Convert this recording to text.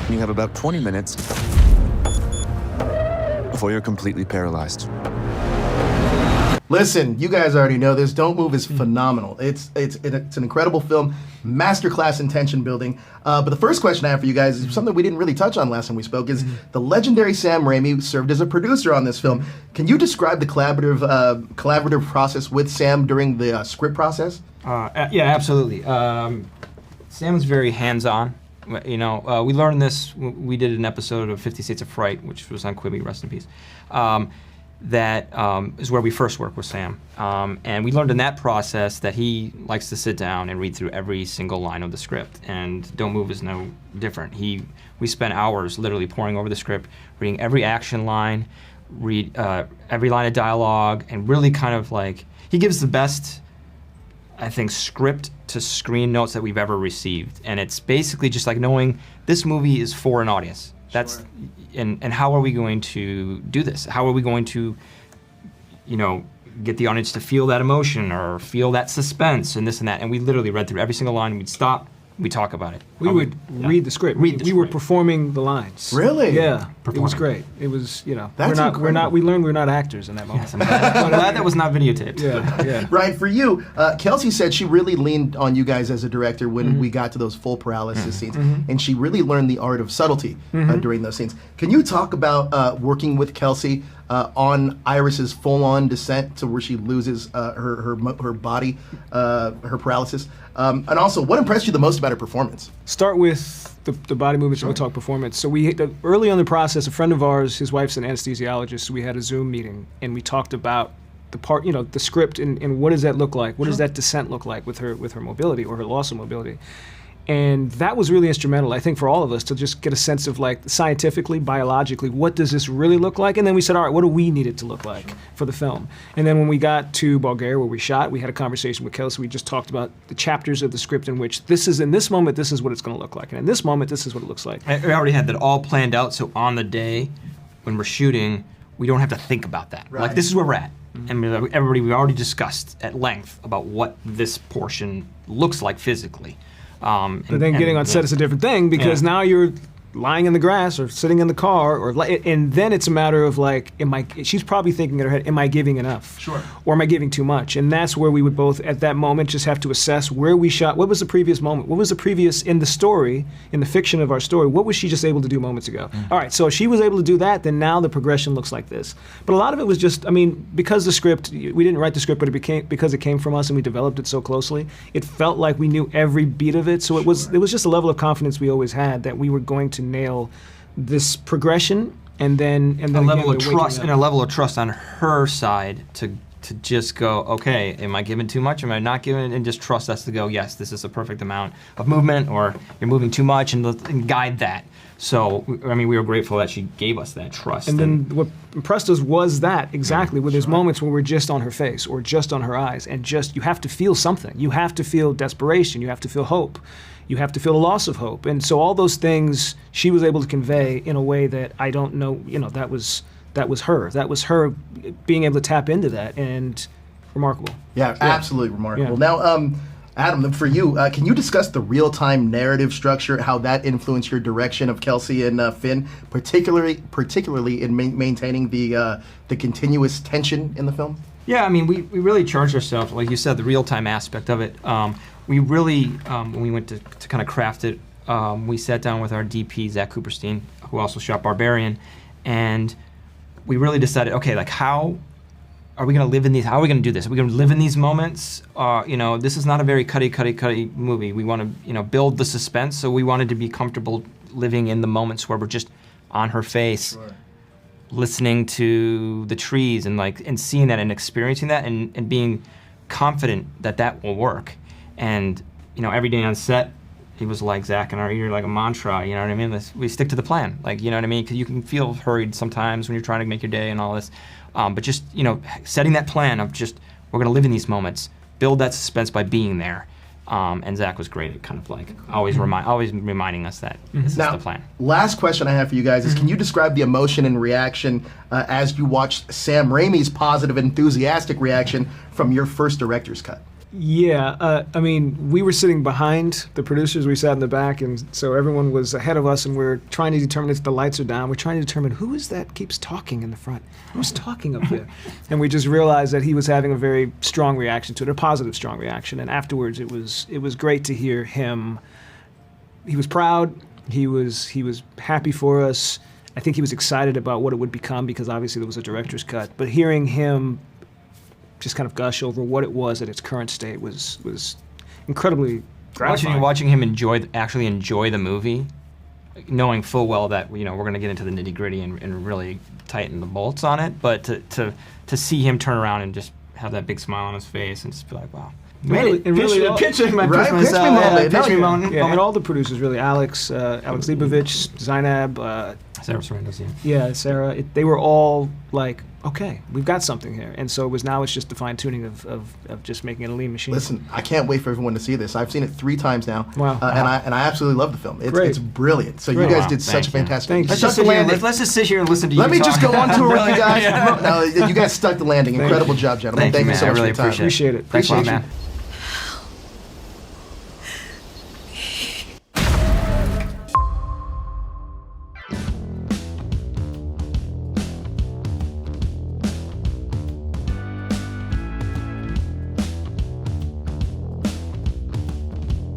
You have about 20 minutes before you're completely paralyzed. Listen, you guys already know this. Don't Move is phenomenal. It's an incredible film, masterclass in tension building. But the first question I have for you guys is something we didn't really touch on last time we spoke. Is the legendary Sam Raimi served as a producer on this film? Can you describe the collaborative process with Sam during the script process? Yeah, absolutely. Sam's very hands-on. You know, we learned this. We did an episode of 50 States of Fright, which was on Quibi, rest in peace. That is where we first worked with Sam. And we learned in that process that he likes to sit down and read through every single line of the script. And Don't Move is no different. We spent hours literally poring over the script, reading every action line, read every line of dialogue, and really kind of like, he gives the best, I think, script to screen notes that we've ever received. And it's basically just like knowing this movie is for an audience. That's sure. And how are we going to do this? How are we going to, you know, get the audience to feel that emotion or feel that suspense and this and that? And we literally read through every single line, and we'd stop, we'd talk about it. We would read the script. We were performing the lines. Really? Yeah. It was great. It was, you know, we learned we're not actors in that moment. Yes, I'm glad that was not videotaped. Yeah. Ryan, for you, Kelsey said she really leaned on you guys as a director when we got to those full paralysis scenes, and she really learned the art of subtlety during those scenes. Can you talk about working with Kelsey on Iris's full-on descent to where she loses her body, her paralysis, and also what impressed you the most about her performance? Start with the body movements, and we'll talk performance. So early on in the process, a friend of ours, his wife's an anesthesiologist, so we had a Zoom meeting, and we talked about the part, you know, the script, and what does that look like? What does that descent look like with her mobility or her loss of mobility? And that was really instrumental, I think, for all of us to just get a sense of, like, scientifically, biologically, what does this really look like? And then we said, all right, what do we need it to look like for the film? And then when we got to Bulgaria, where we shot, we had a conversation with Kelsey. We just talked about the chapters of the script in which in this moment, this is what it's going to look like. And in this moment, this is what it looks like. We already had that all planned out, so on the day when we're shooting, we don't have to think about that. Right. Like, this is where we're at. And everybody, we already discussed at length about what this portion looks like physically. But then getting on set is a different thing, because now you're lying in the grass or sitting in the car, and then it's a matter of, like, she's probably thinking in her head, am I giving enough? Sure. Or am I giving too much? And that's where we would both, at that moment, just have to assess where we shot. What was the previous moment? What was the previous, in the story, in the fiction of our story, what was she just able to do moments ago? All right, so if she was able to do that, then now the progression looks like this. But a lot of it was just, I mean, because the script, we didn't write the script, but because it came from us and we developed it so closely, it felt like we knew every beat of it. So it was just a level of confidence we always had that we were going to nail this progression, and then a level of trust, and a level of trust on her side to just go, okay, am I giving too much? Am I not giving? And just trust us to go, yes, this is a perfect amount of movement, or you're moving too much, and guide that. So, I mean, we were grateful that she gave us that trust. And then what impressed us was that, exactly, where there's moments when we're just on her face or just on her eyes, and just, you have to feel something. You have to feel desperation. You have to feel hope. You have to feel a loss of hope. And so all those things she was able to convey in a way that I don't know, you know, that was her. That was her being able to tap into that, and remarkable. Yeah, absolutely remarkable. Yeah. Now, Adam, for you, can you discuss the real-time narrative structure, how that influenced your direction of Kelsey and Finn, particularly in maintaining the continuous tension in the film? Yeah, I mean, we really charged ourselves, like you said, the real-time aspect of it. We really, when we went to kind of craft it, we sat down with our DP, Zach Cooperstein, who also shot Barbarian, and we really decided, okay, like, how are we going to live in these? How are we going to do this? Are we going to live in these moments? You know, this is not a very cutty movie. We want to, you know, build the suspense, so we wanted to be comfortable living in the moments where we're just on her face, listening to the trees, and seeing that and experiencing that, and being confident that will work. And, you know, every day on set, he was like, Zach in our ear, like a mantra, you know what I mean? We stick to the plan, like, you know what I mean? Because you can feel hurried sometimes when you're trying to make your day and all this. But just, you know, setting that plan of just, we're going to live in these moments, build that suspense by being there. And Zach was great at kind of like always reminding us that this is the plan. Last question I have for you guys is, can you describe the emotion and reaction as you watched Sam Raimi's positive, enthusiastic reaction from your first director's cut? Yeah, I mean, we were sitting behind the producers. We sat in the back, and so everyone was ahead of us, and we're trying to determine if the lights are down. We're trying to determine who is that keeps talking in the front. Who's talking up there? And we just realized that he was having a very strong reaction to it, a positive, strong reaction. And afterwards, it was great to hear him. He was proud. He was happy for us. I think he was excited about what it would become because obviously there was a director's cut. But hearing him just kind of gush over what it was at its current state was incredibly gratifying. Watching him actually enjoy the movie, knowing full well that we're going to get into the nitty gritty and really tighten the bolts on it, but to see him turn around and just have that big smile on his face and just be like, wow. Pitch me moment. Yeah, and all the producers really, Alex Leibovich, Zainab, Sarah Sorrento's, Sarah, they were all like, okay, we've got something here. And so it's just the fine tuning of just making it a lean machine. Listen, I can't wait for everyone to see this. I've seen it 3 times now. Wow. And I absolutely love the film. It's brilliant. So you guys did such a fantastic Thank you. Let's just sit here and listen to you. Let me just go on tour with you guys. Yeah. No, you guys stuck the landing. Incredible job, gentlemen. Thank you so much for your time. Appreciate it. Thanks a lot, man.